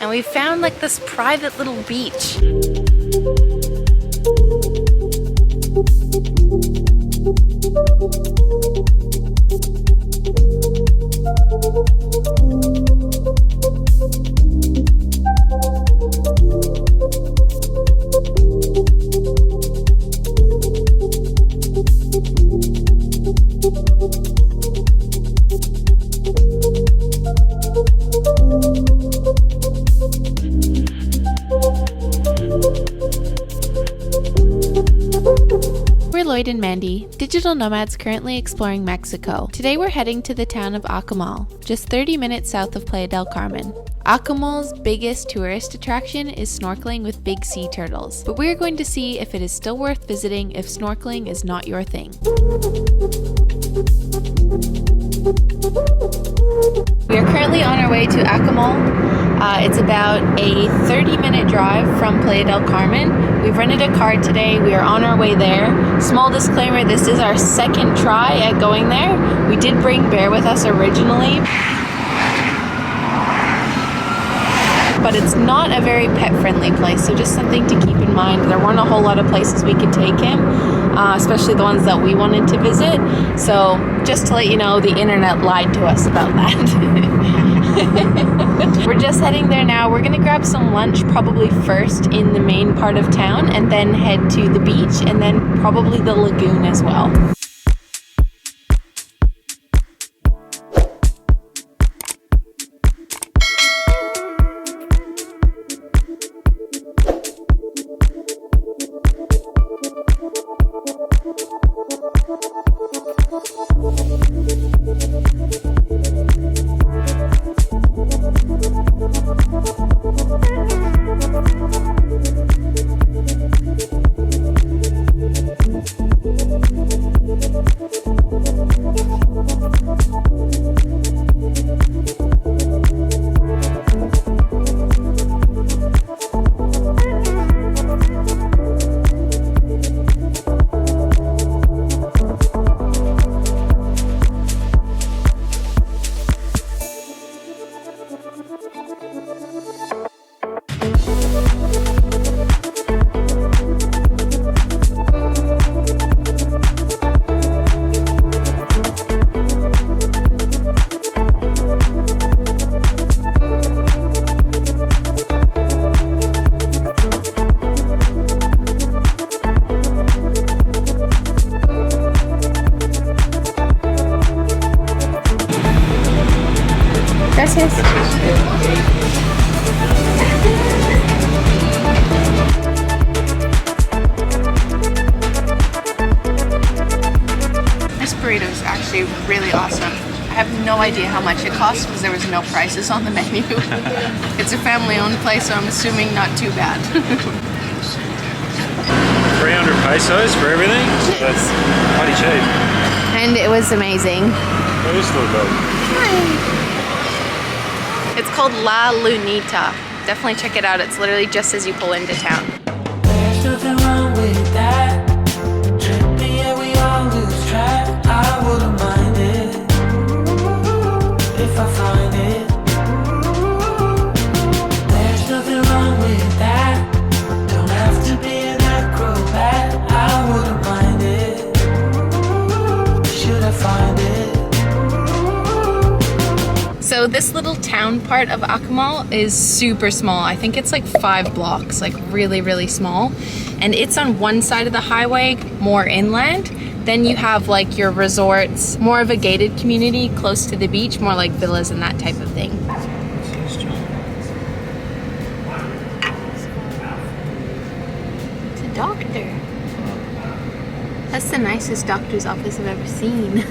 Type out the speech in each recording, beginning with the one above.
And we found like this private little beach. We're Lloyd and Mandy, digital nomads currently exploring Mexico. Today we're heading to the town of Akumal, just 30 minutes south of Playa del Carmen. Akumal's biggest tourist attraction is snorkeling with big sea turtles, but we're going to see if it is still worth visiting if snorkeling is not your thing. We are currently on our way to Akumal. It's about a 30-minute drive from Playa del Carmen. We've rented a car today. We are on our way there. Small disclaimer, this is our second try at going there. We did bring Bear with us originally, but it's not a very pet-friendly place, so just something to keep in mind. There weren't a whole lot of places we could take him, especially the ones that we wanted to visit. So just to let you know, the internet lied to us about that. We're just heading there now. We're gonna grab some lunch probably first in the main part of town and then head to the beach and then probably the lagoon as well. Gracias. This burrito is actually really awesome. I have no idea how much it costs because there was no prices on the menu. It's a family-owned place, so I'm assuming not too bad. 300 pesos for everything? That's bloody cheap. And it was amazing. What is the dog? It's called La Lunita. Definitely check it out. It's literally just as you pull into town. There's nothing wrong with that. Tripping, yeah, we all lose track. I wouldn't mind it if I find it. There's nothing wrong with that. Don't have to be an acrobat. I wouldn't mind it. Should I find it? So this little town part of Akumal is super small. I think it's like 5 blocks, like really, really small. And it's on one side of the highway, more inland. Then you have like your resorts, more of a gated community close to the beach, more like villas and that type of thing. It's a doctor. That's the nicest doctor's office I've ever seen.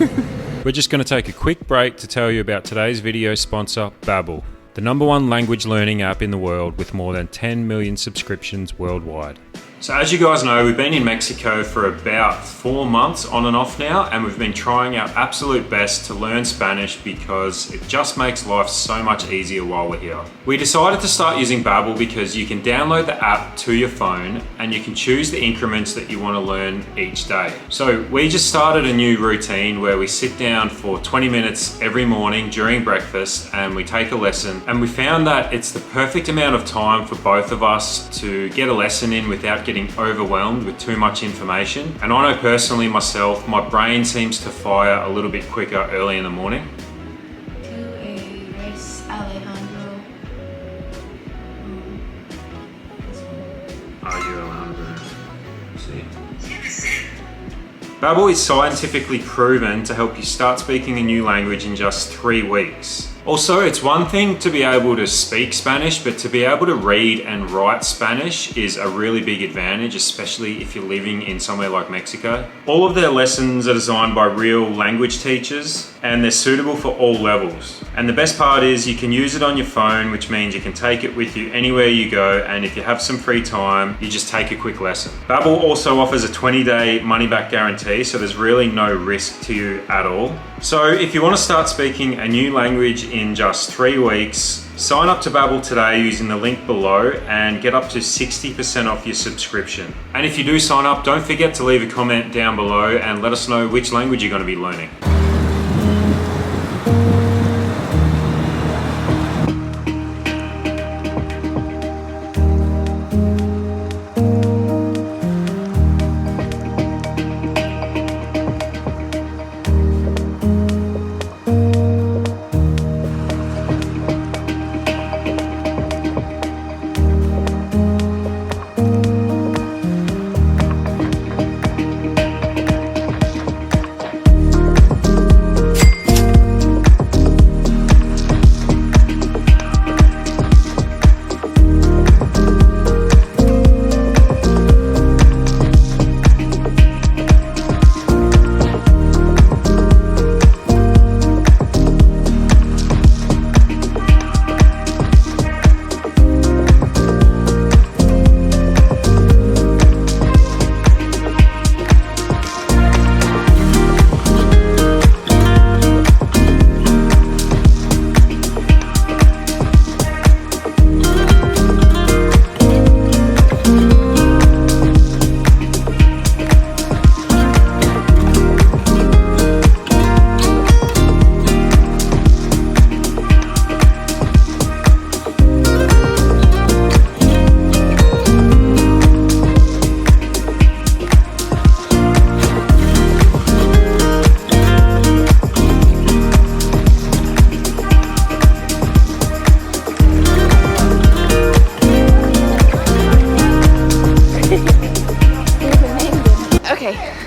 We're just going to take a quick break to tell you about today's video sponsor, Babbel, the #1 language learning app in the world with more than 10 million subscriptions worldwide. So as you guys know, we've been in Mexico for about 4 months on and off now, and we've been trying our absolute best to learn Spanish because it just makes life so much easier while we're here. We decided to start using Babbel because you can download the app to your phone and you can choose the increments that you want to learn each day. So we just started a new routine where we sit down for 20 minutes every morning during breakfast and we take a lesson, and we found that it's the perfect amount of time for both of us to get a lesson in without getting overwhelmed with too much information. And I know personally myself, my brain seems to fire a little bit quicker early in the morning. Are you Alejandro? See. Babbel is scientifically proven to help you start speaking a new language in just 3 weeks. Also, it's one thing to be able to speak Spanish, but to be able to read and write Spanish is a really big advantage, especially if you're living in somewhere like Mexico. All of their lessons are designed by real language teachers, and they're suitable for all levels. And the best part is you can use it on your phone, which means you can take it with you anywhere you go, and if you have some free time, you just take a quick lesson. Babbel also offers a 20-day money-back guarantee, so there's really no risk to you at all. So if you want to start speaking a new language in just 3 weeks, sign up to Babbel today using the link below and get up to 60% off your subscription. And if you do sign up, don't forget to leave a comment down below and let us know which language you're going to be learning.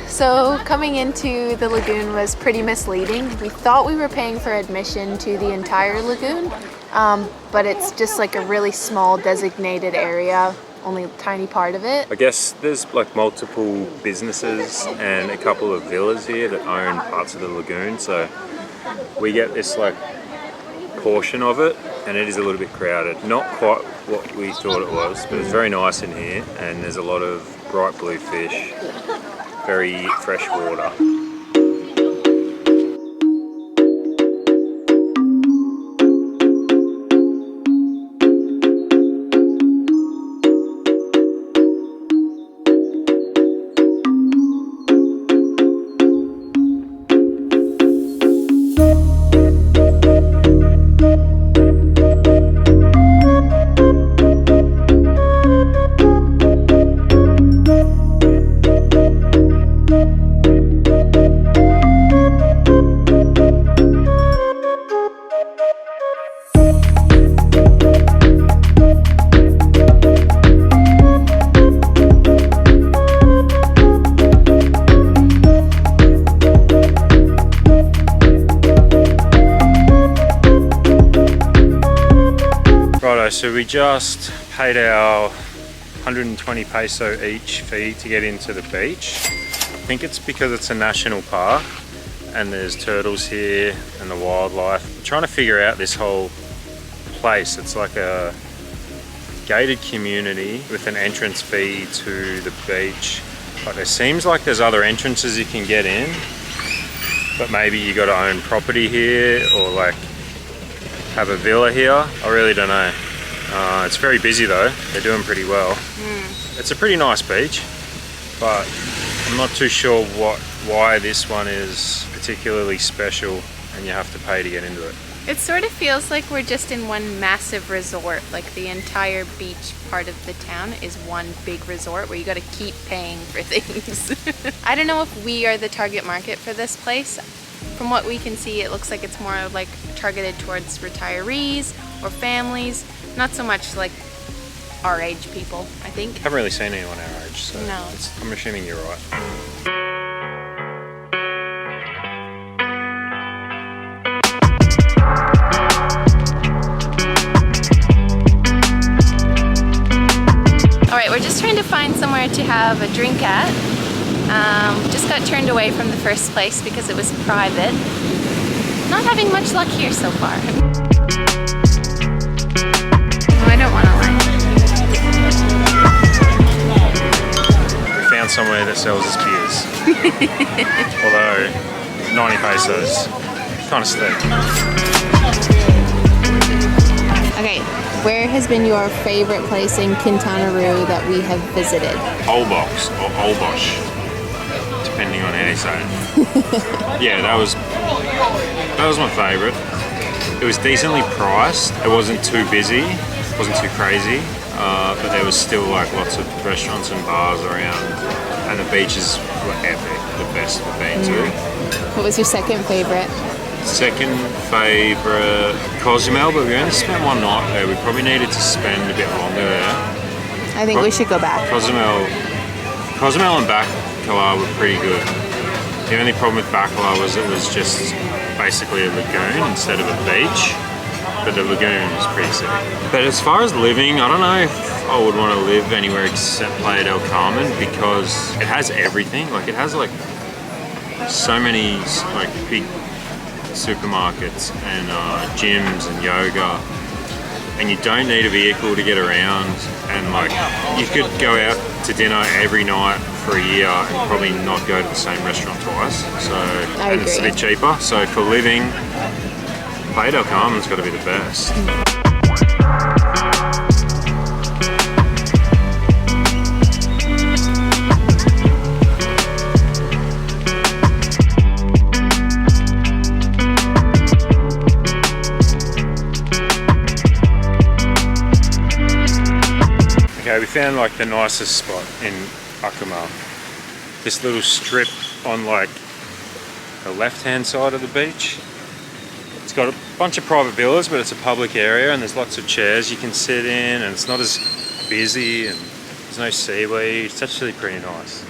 So coming into the lagoon was pretty misleading. We thought we were paying for admission to the entire lagoon, but it's just like a really small designated area, only a tiny part of it. I guess there's like multiple businesses and a couple of villas here that own parts of the lagoon, so we get this like portion of it, and it is a little bit crowded. Not quite what we thought it was, but it's very nice in here, and there's a lot of bright blue fish, very fresh water. So we just paid our 120 peso each fee to get into the beach. I think it's because it's a national park and there's turtles here and the wildlife. I'm trying to figure out this whole place. It's like a gated community with an entrance fee to the beach. But there seems like there's other entrances you can get in. But maybe you got to own property here or like have a villa here. I really don't know. It's very busy though. They're doing pretty well. It's a pretty nice beach, but I'm not too sure why this one is particularly special and you have to pay to get into it. It sort of feels like we're just in one massive resort. Like the entire beach part of the town is one big resort where you got to keep paying for things. I don't know if we are the target market for this place. From what we can see, it looks like it's more like targeted towards retirees or families, not so much like our age people, I think. Haven't really seen anyone our age, so no. I'm assuming you're right. Alright, we're just trying to find somewhere to have a drink at. Just got turned away from the first place because it was private. Not having much luck here so far. I don't want to lie. We found somewhere that sells us beers. Although, 90 pesos. Kind of steep. Okay, where has been your favorite place in Quintana Roo that we have visited? Olbox or Olbosch, depending on how you say it. Yeah, that was my favourite. It was decently priced. It wasn't too busy, wasn't too crazy, but there was still like lots of restaurants and bars around, and the beaches were epic. The best we've been to. What was your second favorite? Second favourite, Cozumel, but we only spent one night there. We probably needed to spend a bit longer there. I think we should go back. Cozumel and Bacalar were pretty good. The only problem with Bacalar was it was just basically a lagoon instead of a beach, but the lagoon was pretty sick. But as far as living, I don't know if I would want to live anywhere except Playa Del Carmen because it has everything. Like it has like so many like big supermarkets and gyms and yoga, and you don't need a vehicle to get around, and like you could go out to dinner every night for a year and probably not go to the same restaurant twice, so and it's a bit cheaper, so for living Playa Del Carmen's got to be the best. Okay, we found like the nicest spot in Akumal. This little strip on like the left-hand side of the beach. It's got a bunch of private villas, but it's a public area and there's lots of chairs you can sit in, and it's not as busy and there's no seaweed. It's actually pretty nice.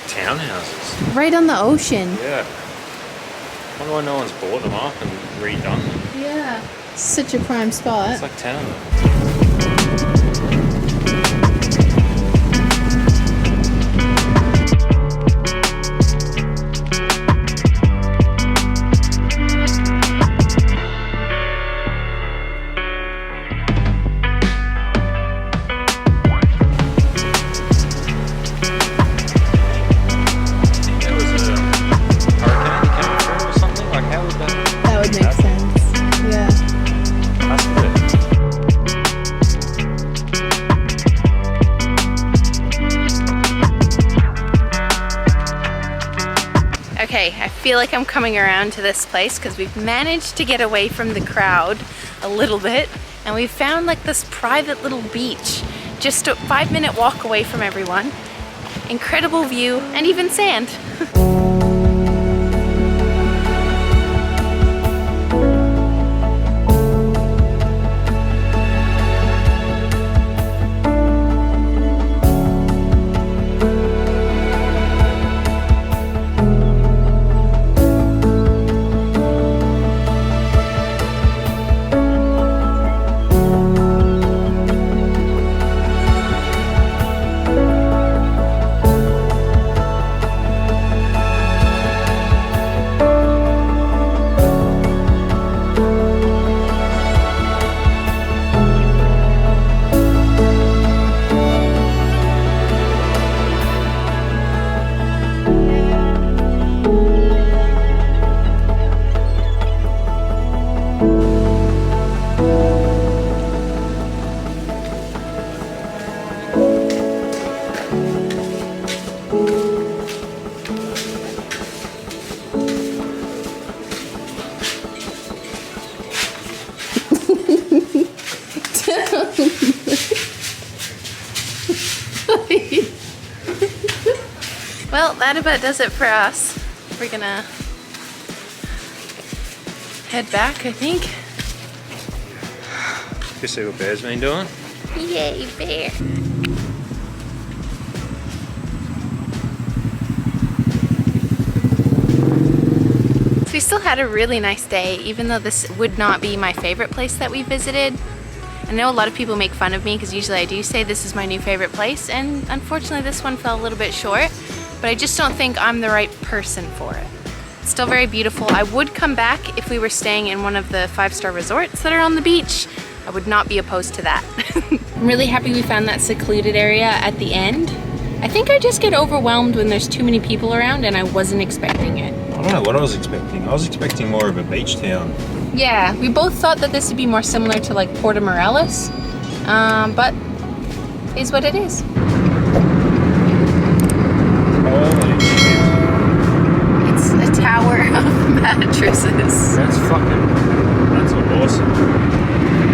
Townhouses. Right on the ocean. Yeah. Wonder why no one's bought them up and redone them. Yeah. Such a prime spot. It's like 10 of them. That would make sense. Yeah. That's good. Okay, I feel like I'm coming around to this place because we've managed to get away from the crowd a little bit, and we found like this private little beach just a 5-minute walk away from everyone. Incredible view and even sand. that about does it for us. We're gonna head back, I think. You see what Bear's been doing? Yay, Bear. So we still had a really nice day, even though this would not be my favorite place that we visited. I know a lot of people make fun of me because usually I do say this is my new favorite place, and unfortunately this one fell a little bit short, but I just don't think I'm the right person for it. It's still very beautiful. I would come back if we were staying in one of the 5-star resorts that are on the beach. I would not be opposed to that. I'm really happy we found that secluded area at the end. I think I just get overwhelmed when there's too many people around, and I wasn't expecting it. I don't know what I was expecting. I was expecting more of a beach town. Yeah, we both thought that this would be more similar to like Puerto Morelos, but is what it is. Holy shit. It's a tower of mattresses. That's awesome.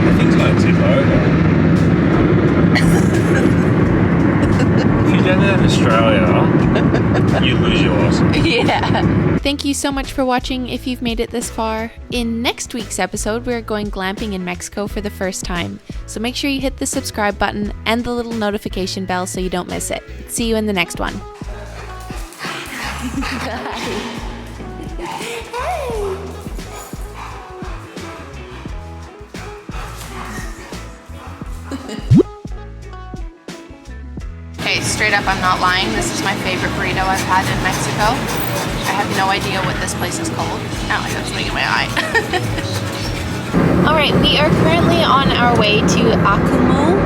I think it's going to tip over. If you're down there in Australia, you lose your license. Yeah. Thank you so much for watching if you've made it this far. In next week's episode, we're going glamping in Mexico for the first time. So make sure you hit the subscribe button and the little notification bell so you don't miss it. See you in the next one. Okay, straight up, I'm not lying. This is my favorite burrito I've had in Mexico. I have no idea what this place is called. Now I got something in my eye. All right, we are currently on our way to Akumal.